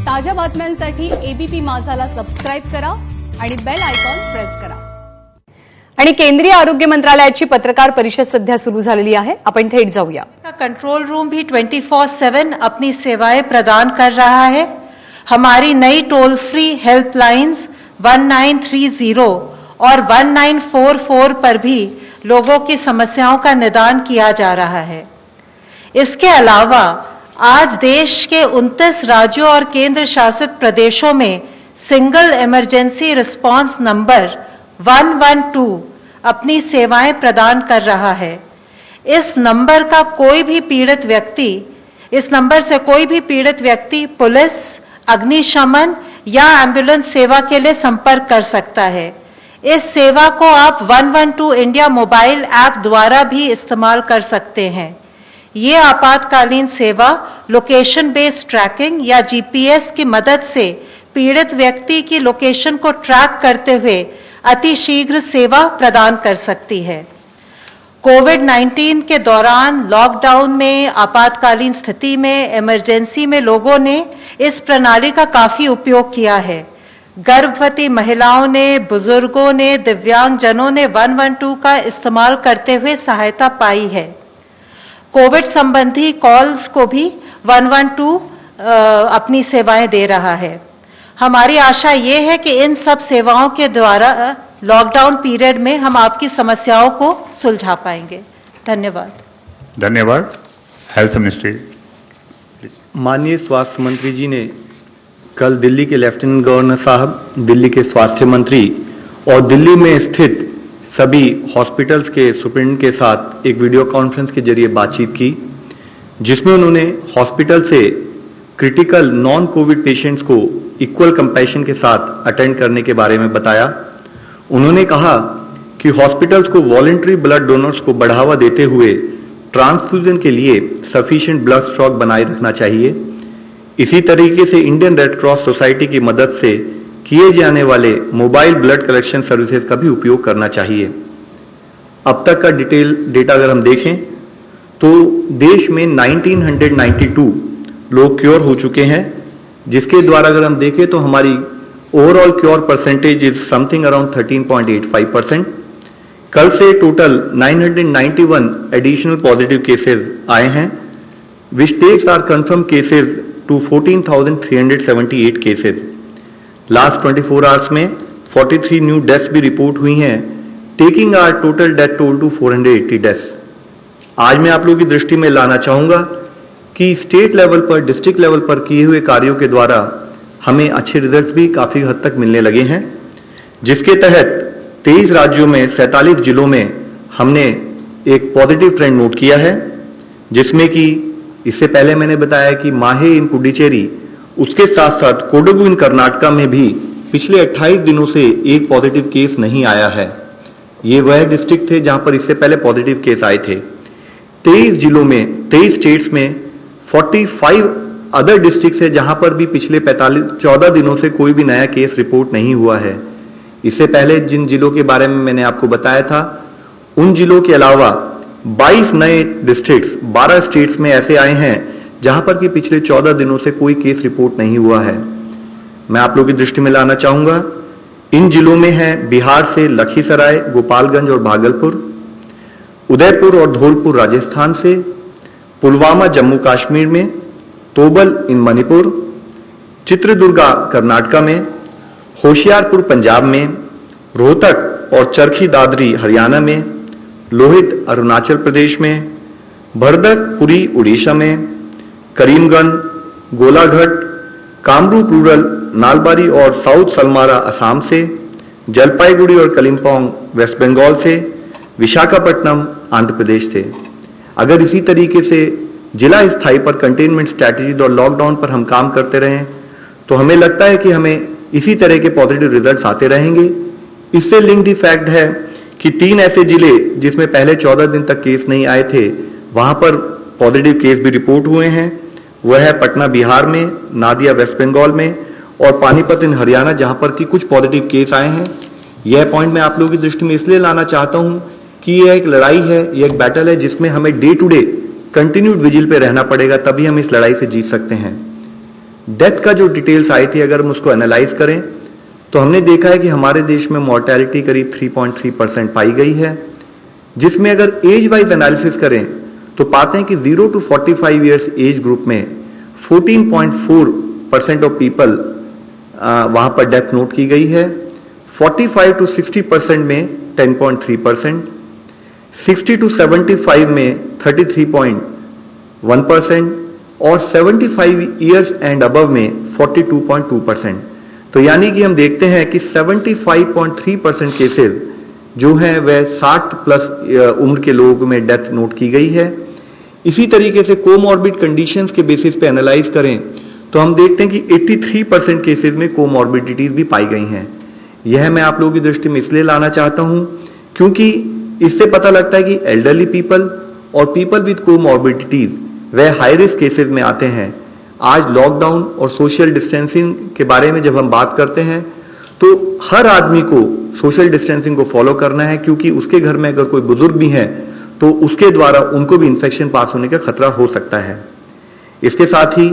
ताज्या बातम्यांसाठी ABP माझाला subscribe करा आणि बेल आयकॉन प्रेस करा। आणि केंद्रीय आरोग्य मंत्रालयाची पत्रकार परिषद सध्या सुरू झालेली आहे, आपण थेट जाऊया। कंट्रोल रूम भी 24/7 अपनी सेवाएं प्रदान कर रहा है। हमारी नई टोल फ्री हेल्पलाइंस 1930 और 1944 पर भी लोगों की समस्याओं का निदान किया जा रहा है। इसके अलावा आज देश के 29 राज्यों और केंद्र शासित प्रदेशों में सिंगल इमरजेंसी रिस्पांस नंबर 112 अपनी सेवाएं प्रदान कर रहा है। इस नंबर से कोई भी पीड़ित व्यक्ति पुलिस, अग्निशमन या एम्बुलेंस सेवा के लिए संपर्क कर सकता है। इस सेवा को आप 112 इंडिया मोबाइल ऐप द्वारा भी इस्तेमाल कर सकते हैं। ये आपातकालीन सेवा लोकेशन बेस्ड ट्रैकिंग या जीपीएस की मदद से पीड़ित व्यक्ति की लोकेशन को ट्रैक करते हुए अतिशीघ्र सेवा प्रदान कर सकती है। कोविड-19 के दौरान लॉकडाउन में, आपातकालीन स्थिति में, इमरजेंसी में लोगों ने इस प्रणाली का काफी उपयोग किया है। गर्भवती महिलाओं ने, बुजुर्गों ने, दिव्यांगजनों ने 112 का इस्तेमाल करते हुए सहायता पाई है। कोविड संबंधी कॉल्स को भी 112 अपनी सेवाएं दे रहा है। हमारी आशा ये है कि इन सब सेवाओं के द्वारा लॉकडाउन पीरियड में हम आपकी समस्याओं को सुलझा पाएंगे। धन्यवाद। धन्यवाद। Health ministry. माननीय स्वास्थ्य मंत्री जी ने कल दिल्ली के लेफ्टिनेंट गवर्नर साहब, दिल्ली के स्वास्थ्य मंत्री और दिल्ली में स्थित सभी हॉस्पिटल्स के सुप्रिंटेंडेंट के साथ एक वीडियो कॉन्फ्रेंस के जरिए बातचीत की, जिसमें उन्होंने हॉस्पिटल से क्रिटिकल नॉन कोविड पेशेंट्स को इक्वल कंपैशन के साथ अटेंड करने के बारे में बताया। उन्होंने कहा कि हॉस्पिटल्स को वॉलंटरी ब्लड डोनर्स को बढ़ावा देते हुए ट्रांसफ्यूजन के लिए सफिशिएंट ब्लड स्टॉक बनाए रखना चाहिए। इसी तरीके से इंडियन रेड क्रॉस सोसाइटी की मदद से किए जाने वाले मोबाइल ब्लड कलेक्शन सर्विसेज का भी उपयोग करना चाहिए। अब तक का डिटेल डेटा अगर हम देखें तो देश में 1992 लोग क्योर हो चुके हैं, जिसके द्वारा अगर हम देखें तो हमारी overall cure percentage is something around 13.85%। कल से टोटल 991 एडिशनल पॉजिटिव केसेस आए हैं, which takes our confirmed cases to 14,378 cases. Last 24 hours में 43 न्यू डेथ्स भी रिपोर्ट हुई हैं, taking our total death toll to 480 deaths. आज मैं आप लोगों की दृष्टि में लाना चाहूंगा कि स्टेट लेवल पर, डिस्ट्रिक्ट लेवल पर किए हुए कार्यों के द्वारा हमें अच्छे रिजल्ट्स भी काफी हद तक मिलने लगे हैं, जिसके तहत 23 राज्यों में 47 जिलों में हमने एक पॉजिटिव ट्रेंड नोट किया है, जिसमें कि इससे पहले मैंने बताया कि माहे इन पुडुचेरी, उसके साथ साथ कोडगु इन कर्नाटका में भी पिछले 28 दिनों से एक पॉजिटिव केस नहीं आया है। ये वह डिस्ट्रिक्ट थे जहां पर इससे पहले पॉजिटिव केस आए थे। 23 जिलों में, 23 स्टेट्स में 45 अदर डिस्ट्रिक्ट है जहां पर भी पिछले 14 दिनों से कोई भी नया केस रिपोर्ट नहीं हुआ है। इससे पहले जिन जिलों के बारे में मैंने आपको बताया था, उन जिलों के अलावा 22 नए डिस्ट्रिक्ट्स, 12 स्टेट्स में ऐसे आए हैं जहां पर कि पिछले 14 दिनों से कोई केस रिपोर्ट नहीं हुआ है। मैं आप लोगों की दृष्टि में लाना चाहूंगा, इन जिलों में है बिहार से लखीसराय, गोपालगंज और भागलपुर, उदयपुर और धौलपुर राजस्थान से, पुलवामा जम्मू कश्मीर में, तोबल इन मणिपुर, चित्रदुर्गा कर्नाटका में, होशियारपुर पंजाब में, रोहतक और चरखी दादरी हरियाणा में, लोहित अरुणाचल प्रदेश में, भरदक पुरी उड़ीसा में, करीमगंज, गोलाघाट, कामरूप रूरल, नालबारी और साउथ सलमारा असम से, जलपाईगुड़ी और कलिम्पोंग वेस्ट बंगाल से, विशाखापट्टनम आंध्र प्रदेश से। अगर इसी तरीके से जिला स्थाई पर कंटेनमेंट स्ट्रैटेजी और लॉकडाउन पर हम काम करते रहें तो हमें लगता है कि हमें इसी तरह के पॉजिटिव रिजल्ट्स आते रहेंगे। इससे लिंक्ड ही फैक्ट है कि 3 ऐसे जिले जिसमें पहले 14 दिन तक केस नहीं आए थे, वहां पर पॉजिटिव केस भी रिपोर्ट हुए हैं। वह है पटना बिहार में, नादिया वेस्ट बंगाल में और पानीपत इन हरियाणा, जहां पर कि कुछ पॉजिटिव केस आए हैं। यह पॉइंट मैं आप लोगों की दृष्टि में इसलिए लाना चाहता हूं कि यह एक लड़ाई है, यह एक बैटल है जिसमें हमें day to day continued vigil पे रहना पड़ेगा, तभी हम इस लड़ाई से जीत सकते हैं। डेथ का जो डिटेल्स आई थी, अगर हम उसको एनालाइज करें तो हमने देखा है कि हमारे देश में मॉर्टेलिटी करीब 3.3% पाई गई है, जिसमें अगर एज वाइज एनालिसिस करें तो पाते हैं कि 0 to 45 ईयर्स एज ग्रुप में 14.4% ऑफ पीपल वहां पर डेथ नोट की गई है, 45 to 60% में 10.3%, 60 to 75 में 33.1% और 75 ईयर्स एंड अबव में 42.2%। तो यानी कि हम देखते हैं कि 75.3% केसेस जो हैं वह 60 प्लस उम्र के लोगों में डेथ नोट की गई है। इसी तरीके से कोमॉर्बिड कंडीशंस के बेसिस पे एनालाइज करें तो हम देखते हैं कि 83% केसेस में कोमॉर्बिडिटीज भी पाई गई हैं। यह मैं आप लोगों की दृष्टि में इसलिए लाना चाहता हूं क्योंकि इससे पता लगता है कि एल्डरली पीपल और पीपल विद कोमॉर्बिडिटीज वह हाई रिस्क केसेस में आते हैं। आज लॉकडाउन और सोशल डिस्टेंसिंग के बारे में जब हम बात करते हैं तो हर आदमी को सोशल डिस्टेंसिंग को फॉलो करना है, क्योंकि उसके घर में अगर कोई बुजुर्ग भी है तो उसके द्वारा उनको भी इन्फेक्शन पास होने का खतरा हो सकता है। इसके साथ ही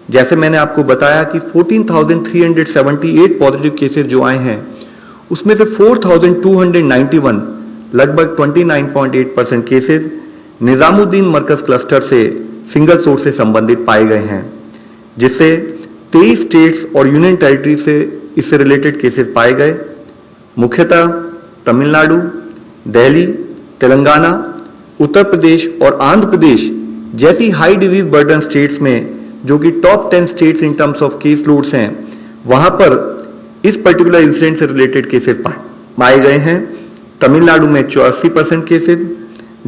जैसे मैंने आपको बताया कि 14,378 पॉजिटिव केसेस जो आए हैं उसमें से 4,291 लगभग 29.8% केसेस निजामुद्दीन मरकज क्लस्टर से सिंगल सोर्स से संबंधित पाए गए हैं, जिससे 23 स्टेट्स और यूनियन टेरिटरी से इससे रिलेटेड केसेस पाए गए। मुख्यतः तमिलनाडु, दिल्ली, तेलंगाना, उत्तर प्रदेश और आंध्र प्रदेश जैसी हाई डिजीज बर्डन स्टेट्स में, जो कि top 10 states in terms of case loads हैं, वहां पर इस पर्टिकुलर इंसिडेंट से रिलेटेड केसेस पाए गए हैं। तमिलनाडु में 84% केसेस,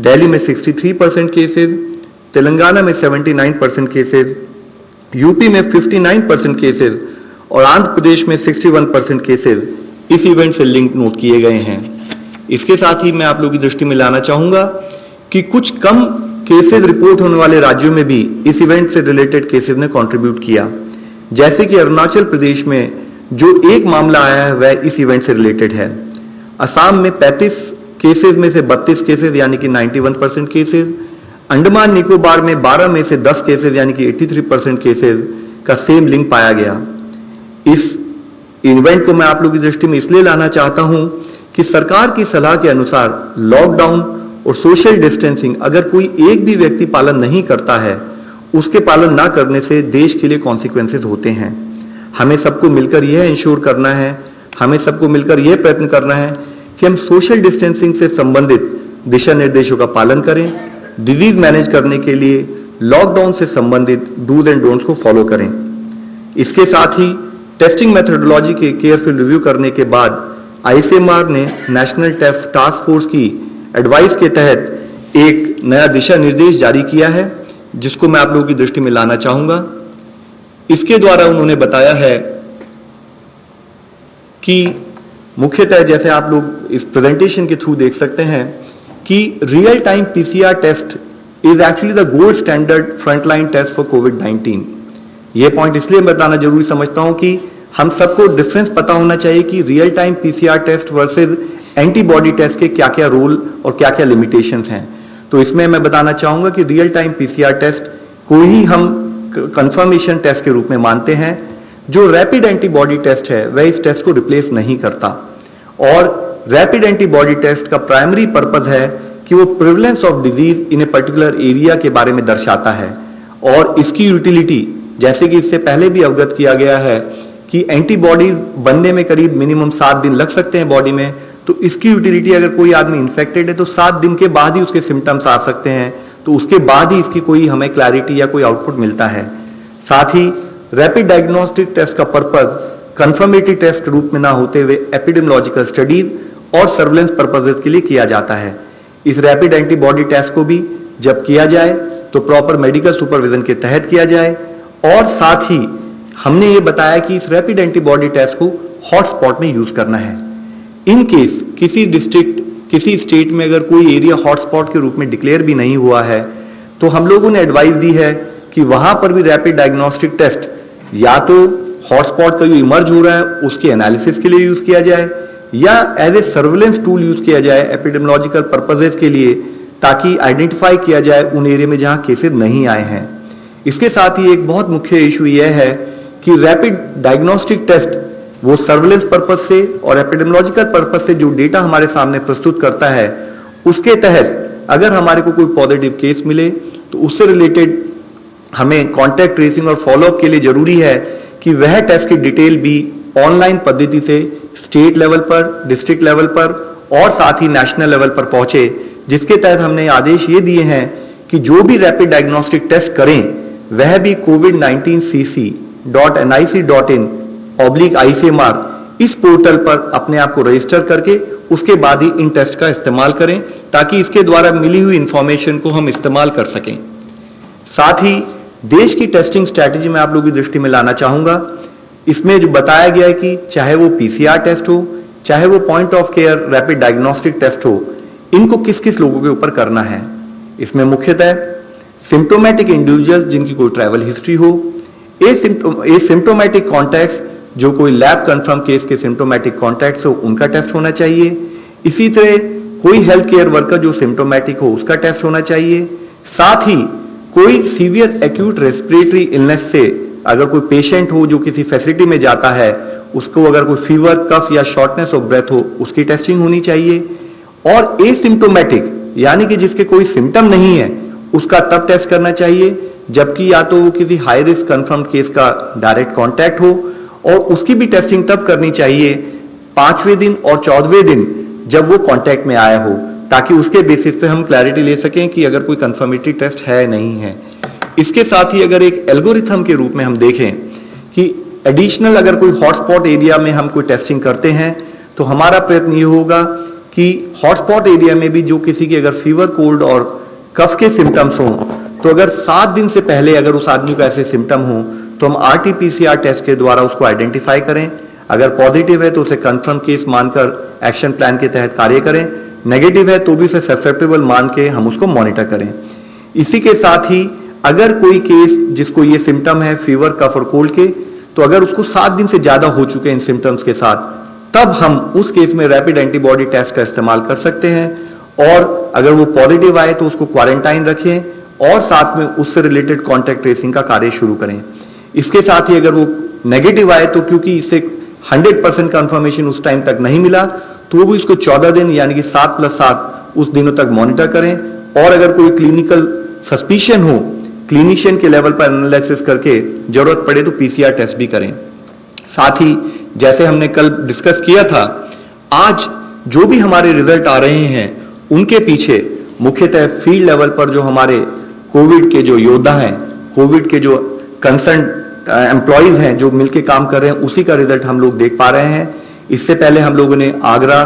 दिल्ली में 63% केसेस, तेलंगाना में 79% केसेस, यूपी में 59% केसेस और आंध्र प्रदेश में 61% केसेस इस इवेंट से लिंक नोट किए गए हैं। इसके साथ ही मैं आप लोगों की दृष्टि में लाना चाहूंगा कि कुछ कम केसेस रिपोर्ट होने वाले राज्यों में भी इस इवेंट से रिलेटेड केसेस ने कंट्रीब्यूट किया, जैसे कि अरुणाचल प्रदेश में जो एक मामला आया है वह इस इवेंट से रिलेटेड है। असम में 35 केसेस में से 32 केसेस यानी कि 91% केसेस, अंडमान निकोबार में 12 में से 10 केसेस यानी कि 83% केसेस का सेम लिंक पाया गया। इस इवेंट को मैं आप लोगों की दृष्टि में इसलिए लाना चाहता हूं कि सरकार की सलाह के अनुसार लॉकडाउन और सोशल डिस्टेंसिंग अगर कोई एक भी व्यक्ति पालन नहीं करता है, उसके पालन ना करने से देश के लिए कॉन्सिक्वेंसेस होते हैं। हमें सबको मिलकर यह इंश्योर करना है, हमें सबको मिलकर यह प्रयत्न करना है कि हम सोशल डिस्टेंसिंग से संबंधित दिशा निर्देशों का पालन करें, डिजीज मैनेज करने के लिए लॉकडाउन से संबंधित डूज एंड डोंट्स को फॉलो करें। इसके साथ ही टेस्टिंग मेथोडोलॉजी के केयरफुल रिव्यू करने के बाद आईसीएमआर ने नेशनल टेस्ट टास्क फोर्स की एडवाइस के तहत एक नया दिशा निर्देश जारी किया है, जिसको मैं आप लोगों की दृष्टि में लाना चाहूंगा। इसके द्वारा उन्होंने बताया है कि मुख्यतः जैसे आप लोग इस प्रेजेंटेशन के थ्रू देख सकते हैं कि real time PCR test is actually the gold standard frontline test for कोविड-19। यह पॉइंट इसलिए बताना जरूरी समझता हूं कि हम सबको डिफरेंस पता होना चाहिए कि real time PCR test versus antibody test के क्या क्या रोल और क्या क्या लिमिटेशंस हैं। तो इसमें मैं बताना चाहूंगा कि रियल टाइम पीसीआर टेस्ट को ही हम कंफर्मेशन टेस्ट के रूप में मानते हैं। जो रैपिड एंटीबॉडी टेस्ट है वह इस टेस्ट को रिप्लेस नहीं करता, और रैपिड एंटीबॉडी टेस्ट का प्राइमरी पर्पस है कि वो prevalence of disease in a particular area के बारे में दर्शाता है, और इसकी यूटिलिटी जैसे कि इससे पहले भी अवगत किया गया है कि एंटीबॉडीज बनने में करीब मिनिमम 7 दिन लग सकते हैं बॉडी में। तो इसकी यूटिलिटी अगर कोई आदमी इन्फेक्टेड है तो 7 दिन के बाद ही उसके सिम्टम्स आ सकते हैं, तो उसके बाद ही इसकी कोई हमें क्लैरिटी या कोई आउटपुट मिलता है। साथ ही रैपिड डायग्नोस्टिक टेस्ट का पर्पज कंफर्मेटरी टेस्ट के रूप में ना होते हुए एपिडेमियोलॉजिकल स्टडीज और सर्वेलेंस पर्पजेस के लिए किया जाता है। इस रैपिड एंटीबॉडी टेस्ट को भी जब किया जाए तो प्रॉपर मेडिकल सुपरविजन के तहत किया जाए, और साथ ही हमने ये बताया कि इस रैपिड एंटीबॉडी टेस्ट को हॉटस्पॉट में यूज करना है। इन केस किसी डिस्ट्रिक्ट किसी स्टेट में अगर कोई एरिया हॉटस्पॉट के रूप में डिक्लेयर भी नहीं हुआ है तो हम लोगों ने एडवाइस दी है कि वहां पर भी रैपिड डायग्नोस्टिक टेस्ट या तो हॉटस्पॉट का जो इमर्ज हो रहा है उसके एनालिसिस के लिए यूज किया जाए, या as a surveillance tool use किया जाए एपिडेमियोलॉजिकल पर्पजेस के लिए, ताकि आइडेंटिफाई किया जाए उन एरिया में जहां केसेस नहीं आए हैं। इसके साथ ही एक बहुत मुख्य इशू यह है कि रैपिड डायग्नोस्टिक टेस्ट वो सर्विलेंस पर्पस से और एपिडेमियोलॉजिकल पर्पस से जो डेटा हमारे सामने प्रस्तुत करता है, उसके तहत अगर हमारे को कोई पॉजिटिव केस मिले तो उससे रिलेटेड हमें कॉन्टैक्ट ट्रेसिंग और फॉलोअप के लिए जरूरी है कि वह टेस्ट की डिटेल भी ऑनलाइन पद्धति से स्टेट लेवल पर, डिस्ट्रिक्ट लेवल पर और साथ ही नेशनल लेवल पर पहुंचे, जिसके तहत हमने आदेश ये दिए हैं कि जो भी रैपिड डायग्नोस्टिक टेस्ट करें वह भी covid19cc.nic.in/ICMR इस पोर्टल पर अपने आप को रजिस्टर करके उसके बाद ही इन टेस्ट का इस्तेमाल करें, ताकि इसके द्वारा मिली हुई इंफॉर्मेशन को हम इस्तेमाल कर सकें। साथ ही देश की टेस्टिंग स्ट्रैटेजी में आप लोगों की दृष्टि में लाना चाहूंगा। इसमें जो बताया गया है कि चाहे वो PCR टेस्ट हो, चाहे वो point of care rapid diagnostic test हो, इनको किस किस लोगों के ऊपर करना है। इसमें मुख्यतः सिम्टोमेटिक इंडिविजुअल्स जिनकी कोई ट्रैवल हिस्ट्री हो, एसिम्टोमेटिक कॉन्टैक्ट्स जो कोई लैब कंफर्म केस के सिम्टोमेटिक कॉन्टैक्ट्स हो उनका टेस्ट होना चाहिए। इसी तरह कोई हेल्थ केयर वर्कर जो सिम्टोमेटिक हो उसका टेस्ट होना चाहिए। साथ ही कोई सीवियर एक्यूट रेस्पिरेटरी इलनेस से अगर कोई पेशेंट हो जो किसी फैसिलिटी में जाता है, उसको अगर कोई फीवर, कफ या शॉर्टनेस ऑफ ब्रेथ हो उसकी टेस्टिंग होनी चाहिए। और एसिम्टोमेटिक यानी कि जिसके कोई सिम्टम नहीं है उसका तब टेस्ट करना चाहिए जबकि या तो वो किसी हाई रिस्क कंफर्म केस का डायरेक्ट कांटेक्ट हो, और उसकी भी टेस्टिंग तब करनी चाहिए 5वें दिन और 14वें दिन जब वो कांटेक्ट में आया हो, ताकि उसके बेसिस पे हम क्लैरिटी ले सकें कि अगर कोई कंफर्मेटरी टेस्ट है नहीं है। इसके साथ ही अगर एक एल्गोरिथम के रूप में हम देखें कि एडिशनल अगर कोई हॉटस्पॉट एरिया में हम कोई टेस्टिंग करते हैं तो हमारा प्रयत्न ये होगा कि हॉटस्पॉट एरिया में भी जो किसी की अगर फीवर, कोल्ड और कफ के सिम्टम्स हों तो अगर 7 दिन से पहले अगर उस आदमी को ऐसे सिम्टम हो तो हम RT-PCR टेस्ट के द्वारा उसको आइडेंटिफाई करें। अगर पॉजिटिव है तो उसे कंफर्म केस मानकर एक्शन प्लान के तहत कार्य करें, नेगेटिव है तो भी उसे सस्पेक्टेबल मान के हम उसको मॉनिटर करें। इसी के साथ ही अगर कोई केस जिसको ये सिम्टम है फीवर, कफ और कोल्ड के, तो अगर उसको 7 दिन से ज्यादा हो चुके हैं इन सिम्टम्स के साथ, तब हम उस केस में रैपिड एंटीबॉडी टेस्ट का इस्तेमाल कर सकते हैं। और अगर वो पॉजिटिव आए तो उसको क्वारंटाइन रखें और साथ में उससे रिलेटेड कॉन्टैक्ट ट्रेसिंग का कार्य शुरू करें। इसके साथ ही अगर वो नेगेटिव आए तो क्योंकि इससे 100% कंफर्मेशन उस टाइम तक नहीं मिला तो वो इसको 14 दिन यानी कि 7+7 उस दिनों तक मॉनिटर करें। और अगर कोई क्लिनिकल सस्पिशन हो, क्लिनिशियन के लेवल पर एनालिसिस करके जरूरत पड़े तो PCR टेस्ट भी करें। साथ ही जैसे हमने कल डिस्कस किया था, आज जो भी हमारे रिजल्ट आ रहे हैं उनके पीछे मुख्यतः फील्ड लेवल पर जो हमारे कोविड के जो योद्धा हैं, कोविड के जो कंसर्न एम्प्लॉइज हैं जो मिलकर काम कर रहे हैं, उसी का रिजल्ट हम लोग देख पा रहे हैं। इससे पहले हम लोगों ने आगरा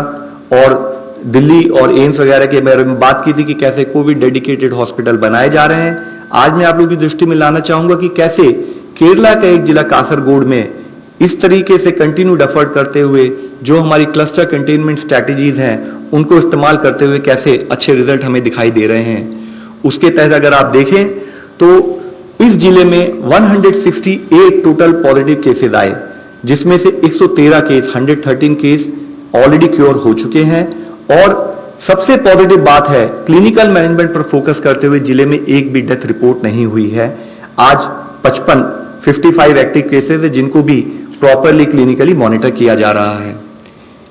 और दिल्ली और एम्स वगैरह के बारे में बात की थी कि कैसे कोविड डेडिकेटेड हॉस्पिटल बनाए जा रहे हैं। आज मैं आप लोगों की दृष्टि में लाना चाहूंगा कि कैसे केरला का एक जिला कासरगोड में इस तरीके से कंटिन्यूड एफर्ट करते हुए जो हमारी क्लस्टर कंटेनमेंट स्ट्रैटेजीज हैं उनको इस्तेमाल करते हुए कैसे अच्छे रिजल्ट हमें दिखाई दे रहे हैं। उसके तहत अगर आप देखें तो इस जिले में 168 टोटल पॉजिटिव केसेस आए, जिसमें से 113 केस 113 केस ऑलरेडी क्योर हो चुके हैं। और सबसे पॉजिटिव बात है, क्लिनिकल मैनेजमेंट पर फोकस करते हुए जिले में एक भी डेथ रिपोर्ट नहीं हुई है। आज 55 एक्टिव केसेस है जिनको भी प्रॉपरली क्लिनिकली मॉनिटर किया जा रहा है।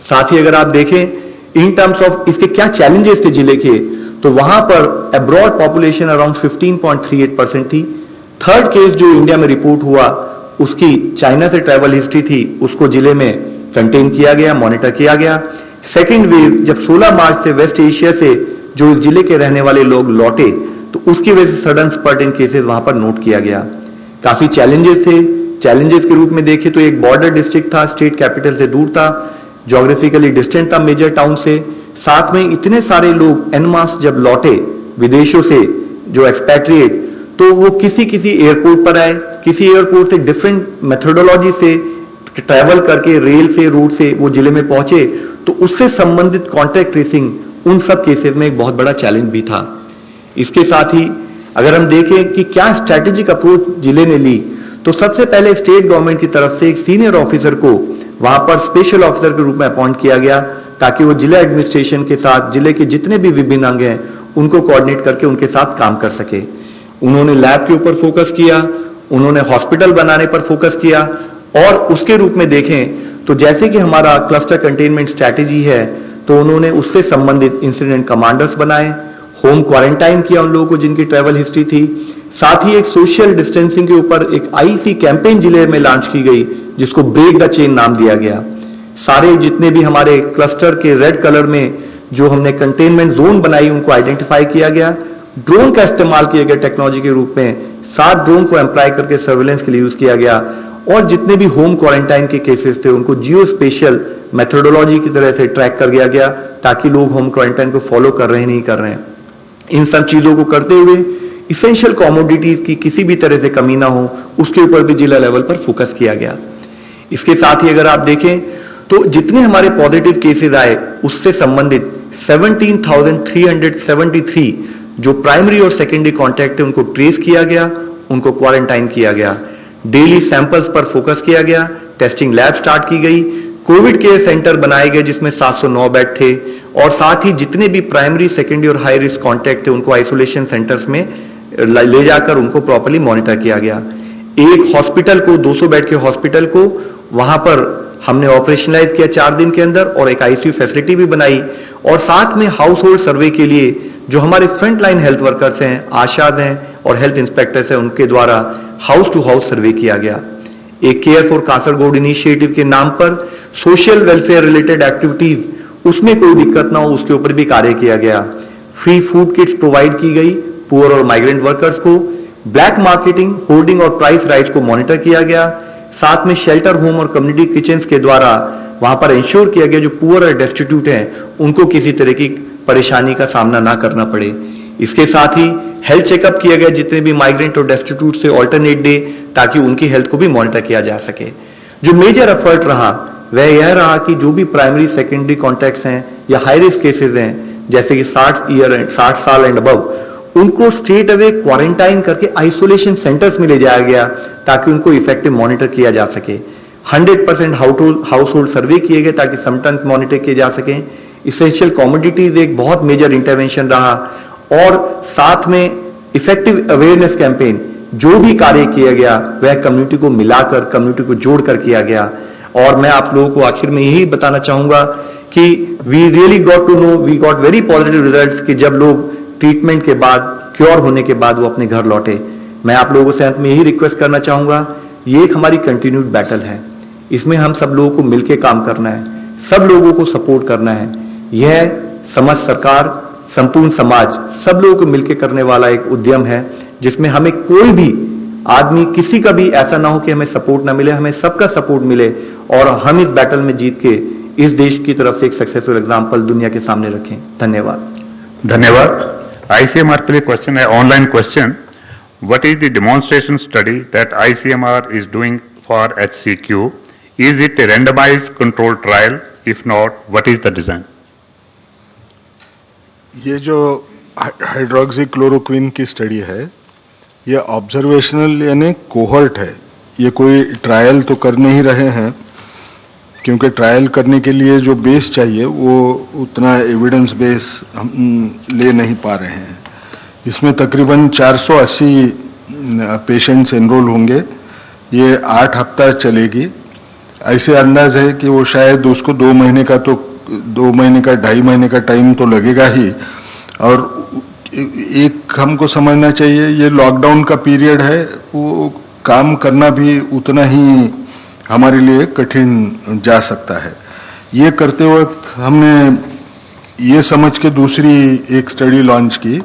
साथ ही अगर आप देखें इन टर्म्स ऑफ इसके क्या चैलेंजेस थे जिले के, तो वहां पर अब्रॉड पॉपुलेशन अराउंड 15.38% थी। थर्ड केस जो इंडिया में रिपोर्ट हुआ उसकी चाइना से ट्रैवल हिस्ट्री थी, उसको जिले में कंटेन किया गया, मॉनिटर किया गया। सेकेंड वेव जब 16 मार्च से वेस्ट एशिया से जो इस जिले के रहने वाले लोग लौटे तो उसकी वजह से सडन स्पर्ट इन केसेस वहां पर नोट किया गया। काफी चैलेंजेस थे। चैलेंजेस के रूप में देखें तो एक बॉर्डर डिस्ट्रिक्ट था, स्टेट कैपिटल से दूर था, ज्योग्राफिकली डिस्टेंट था मेजर टाउन से। साथ में इतने सारे लोग एन मास जब लौटे विदेशों से जो एक्सपैट्रिएट, तो वो किसी एयरपोर्ट पर आए, किसी एयरपोर्ट से डिफरेंट मेथोडोलॉजी से ट्रैवल करके रेल से, रोड से वो जिले में पहुंचे, तो उससे संबंधित कॉन्टैक्ट ट्रेसिंग उन सब केसेस में एक बहुत बड़ा चैलेंज भी था। इसके साथ ही अगर हम देखें कि क्या स्ट्रैटेजिक अप्रोच जिले ने ली, तो सबसे पहले स्टेट गवर्नमेंट की तरफ से एक सीनियर ऑफिसर को वहां पर स्पेशल ऑफिसर के रूप में अपॉइंट किया गया ताकि वो जिला एडमिनिस्ट्रेशन के साथ जिले के जितने भी विभिन्न अंग हैं उनको कोऑर्डिनेट करके उनके साथ काम कर सके। उन्होंने लैब के ऊपर फोकस किया उन्होंने हॉस्पिटल बनाने पर फोकस किया, और उसके रूप में देखें तो जैसे कि हमारा क्लस्टर कंटेनमेंट स्ट्रैटेजी है, तो उन्होंने उससे संबंधित इंसिडेंट कमांडर्स बनाए, होम क्वारंटाइन किया उन लोगों को जिनकी ट्रैवल हिस्ट्री थी, साथ ही एक सोशल डिस्टेंसिंग के ऊपर एक आईसी कैंपेन जिले में लॉन्च की गई जिसको ब्रेक द चेन नाम दिया गया। सारे जितने भी हमारे क्लस्टर के रेड कलर में जो हमने कंटेनमेंट जोन बनाई उनको आइडेंटिफाई किया गया, ड्रोन का इस्तेमाल किया गया टेक्नोलॉजी के रूप में, 7 ड्रोन को एम्प्लॉय करके सर्वेलेंस के लिए यूज किया गया, और जितने भी होम क्वारंटाइन के केसेस थे उनको जियो स्पेशल मेथोडोलॉजी की तरह से ट्रैक कर दिया गया ताकि लोग होम क्वारंटाइन को फॉलो कर रहे हैं नहीं कर रहे हैं। इन सब चीजों को करते हुए इसेंशियल कमोडिटीज की किसी भी तरह से कमी ना हो उसके ऊपर भी जिला लेवल पर फोकस किया गया। इसके साथ ही अगर आप देखें तो जितने हमारे पॉजिटिव केसेस आए उससे संबंधित 17,373 जो प्राइमरी और सेकेंडरी कॉन्टैक्ट है उनको ट्रेस किया गया, उनको क्वारंटाइन किया गया, डेली सैंपल्स पर फोकस किया गया, टेस्टिंग लैब स्टार्ट की गई, कोविड केयर सेंटर बनाए गए जिसमें 709 बेड थे, और साथ ही जितने भी प्राइमरी, सेकेंडरी और हाई रिस्क कॉन्टैक्ट थे उनको आइसोलेशन सेंटर्स में ले जाकर उनको प्रॉपर्ली मॉनिटर किया गया। एक हॉस्पिटल को, 200 बेड के हॉस्पिटल को वहां पर हमने ऑपरेशनलाइज किया 4 दिन के अंदर, और एक आईसीयू फैसिलिटी भी बनाई, और साथ में हाउस होल्ड सर्वे के लिए जो हमारे फ्रंट लाइन हेल्थ वर्कर्स हैं, आशाज हैं और हेल्थ इंस्पेक्टर्स हैं, उनके द्वारा हाउस टू हाउस सर्वे किया गया। एक केयर फॉर कासरगोड इनिशिएटिव के नाम पर सोशल वेलफेयर रिलेटेड एक्टिविटीज, उसमें कोई दिक्कत ना हो उसके ऊपर भी कार्य किया गया। फ्री फूड किट्स प्रोवाइड की गई पुअर और माइग्रेंट वर्कर्स को, ब्लैक मार्केटिंग, होर्डिंग और प्राइस राइट्स को मॉनिटर किया गया, साथ में शेल्टर होम और कम्युनिटी किचन्स के द्वारा वहां पर इंश्योर किया गया जो पुअर और डेस्टिट्यूट हैं उनको किसी तरह की परेशानी का सामना ना करना पड़े। इसके साथ ही हेल्थ चेकअप किया गया जितने भी माइग्रेंट और डेस्टिट्यूट से ऑल्टरनेट डे, ताकि उनकी हेल्थ को भी मॉनिटर किया जा सके। जो मेजर एफर्ट रहा वह यह रहा कि जो भी प्राइमरी, सेकेंडरी कॉन्टैक्ट्स हैं या हाई रिस्क केसेस हैं जैसे कि 60 साल एंड अबव, उनको स्ट्रेट अवे क्वारंटाइन करके आइसोलेशन सेंटर्स में ले जाया गया ताकि उनको इफेक्टिव मॉनिटर किया जा सके। 100% हाउस होल्ड सर्वे किए गए ताकि सिम्टम्स मॉनिटर किए जा सकें। इसेंशियल कमोडिटीज एक बहुत मेजर इंटरवेंशन रहा, और साथ में इफेक्टिव अवेयरनेस कैंपेन जो भी कार्य किया गया वह कम्युनिटी को मिलाकर, कम्युनिटी को जोड़कर किया गया। और मैं आप लोगों को आखिर में यही बताना चाहूंगा कि we really got to know, we got very positive results कि जब लोग ट्रीटमेंट के बाद, क्योर होने के बाद वो अपने घर लौटे। मैं आप लोगों से अंत में यही रिक्वेस्ट करना चाहूंगा, ये एक हमारी कंटिन्यूड बैटल है, इसमें हम सब लोगों को मिलकर काम करना है, सब लोगों को सपोर्ट करना है। यह समस्त सरकार, संपूर्ण समाज, सब लोगों को मिलकर करने वाला एक उद्यम है जिसमें हमें कोई भी आदमी, किसी का भी ऐसा ना हो कि हमें सपोर्ट ना मिले, हमें सबका सपोर्ट मिले और हम इस बैटल में जीत के इस देश की तरफ से एक सक्सेसफुल एग्जाम्पल दुनिया के सामने रखें। धन्यवाद। धन्यवाद। ICMR के लिए क्वेश्चन है, online question. What is the demonstration study that ICMR is doing for HCQ? Is it a randomised control trial? If not, what is the design? ये जो हाइड्रोक्सीक्लोरोक्विन की स्टडी है ये ऑब्जर्वेशनल यानी कोहर्ट है। ये कोई ट्रायल तो कर नहीं रहे हैं क्योंकि ट्रायल करने के लिए जो बेस चाहिए वो उतना एविडेंस बेस हम ले नहीं पा रहे हैं। इसमें तकरीबन 480 पेशेंट्स एनरोल होंगे। ये 8 हफ्ता चलेगी। ऐसे अंदाज है कि वो शायद उसको 2 महीने का 2.5 महीने का टाइम तो लगेगा ही। और एक हमको समझना चाहिए, ये लॉकडाउन का पीरियड है, वो काम करना भी उतना ही हमारे लिए कठिन जा सकता है। ये करते वक्त हमने ये समझ के दूसरी एक स्टडी लॉन्च की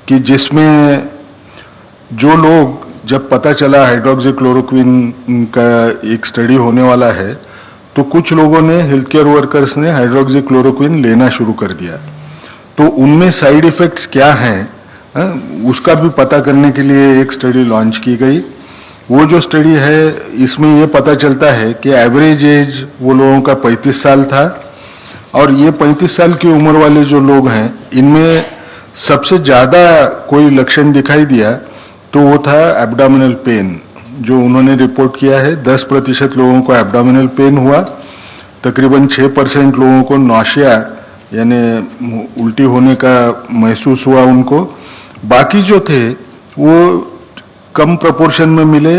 कि जिसमें जो लोग, जब पता चला हाइड्रोक्सीक्लोरोक्विन का एक स्टडी होने वाला है तो कुछ लोगों ने, हेल्थ केयर वर्कर्स ने हाइड्रोक्सीक्लोरोक्विन लेना शुरू कर दिया। तो उनमें साइड इफेक्ट्स क्या हैं उसका भी पता करने के लिए एक स्टडी लॉन्च की गई। वो जो स्टडी है इसमें ये पता चलता है कि एवरेज एज वो लोगों का 35 साल था, और ये 35 साल की उम्र वाले जो लोग हैं इनमें सबसे ज्यादा कोई लक्षण दिखाई दिया तो वो था एब्डोमिनल पेन, जो उन्होंने रिपोर्ट किया है। 10% लोगों को एब्डोमिनल पेन हुआ, तकरीबन 6% लोगों को नौशिया यानी उल्टी होने का महसूस हुआ उनको। बाकी जो थे वो कम प्रोपोर्शन में मिले,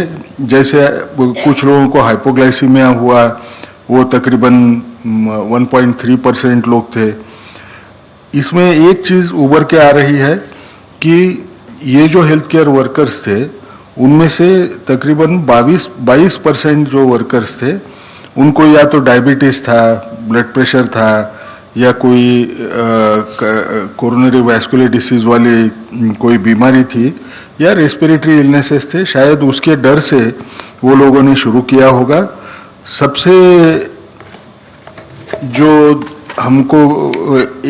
जैसे कुछ लोगों को हाइपोग्लाइसीमिया हुआ, वो तकरीबन 1.3% लोग थे। इसमें एक चीज उभर के आ रही है कि ये जो हेल्थ केयर वर्कर्स थे, उनमें से तकरीबन 22% जो वर्कर्स थे, उनको या तो डायबिटीज था, ब्लड प्रेशर था, या कोई कोरोनरी वैस्कुलर डिसीज वाली कोई बीमारी थी, या रेस्पिरेटरी इलनेसेस थे। शायद उसके डर से वो लोगों ने शुरू किया होगा। सबसे जो हमको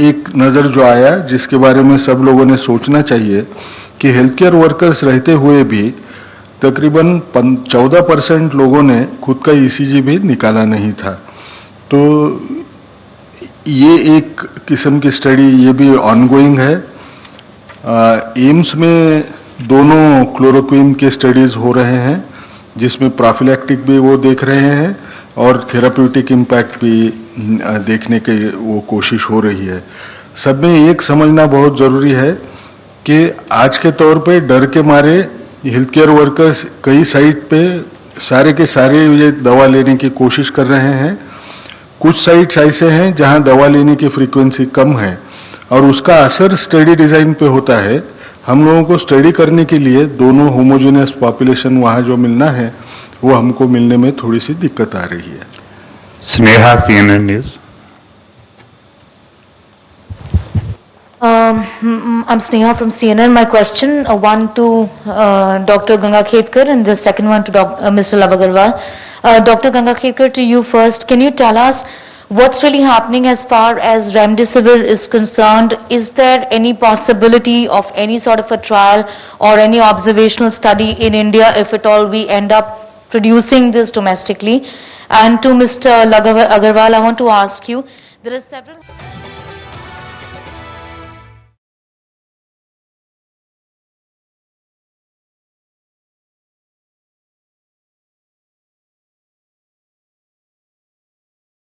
एक नजर जो आया, जिसके बारे में सब लोगों ने सोचना चाहिए, कि हेल्थ केयर वर्कर्स रहते हुए भी तकरीबन 14% लोगों ने खुद का ईसीजी भी निकाला नहीं था। तो ये एक किस्म की स्टडी, ये भी ऑनगोइंग है। एम्स में दोनों क्लोरोक्विन के स्टडीज हो रहे हैं, जिसमें प्रोफिलैक्टिक भी वो देख रहे हैं और थेराप्यूटिक इम्पैक्ट भी देखने की वो कोशिश हो रही है। सब में एक समझना बहुत जरूरी है कि आज के तौर पे डर के मारे हेल्थ केयर वर्कर्स कई साइट पे सारे के सारे ये दवा लेने की कोशिश कर रहे हैं। कुछ साइट्स ऐसे हैं जहां दवा लेने की फ्रीक्वेंसी कम है और उसका असर स्टडी डिजाइन पे होता है। हम लोगों को स्टडी करने के लिए दोनों होमोजेनियस पॉपुलेशन वहां जो मिलना है, वो हमको मिलने में थोड़ी सी दिक्कत आ रही है। Sneha, CNN News. I'm Sneha from CNN. My question, one to Dr. Ganga Khetkar and the second one to Mr. Love Agarwal. Dr. Ganga Khetkar, to you first. Can you tell us what's really happening as far as Remdesivir is concerned? Is there any possibility of any sort of a trial or any observational study in India if at all we end up producing this domestically? And to Mr. Love Agarwal, I want to ask you, there are several...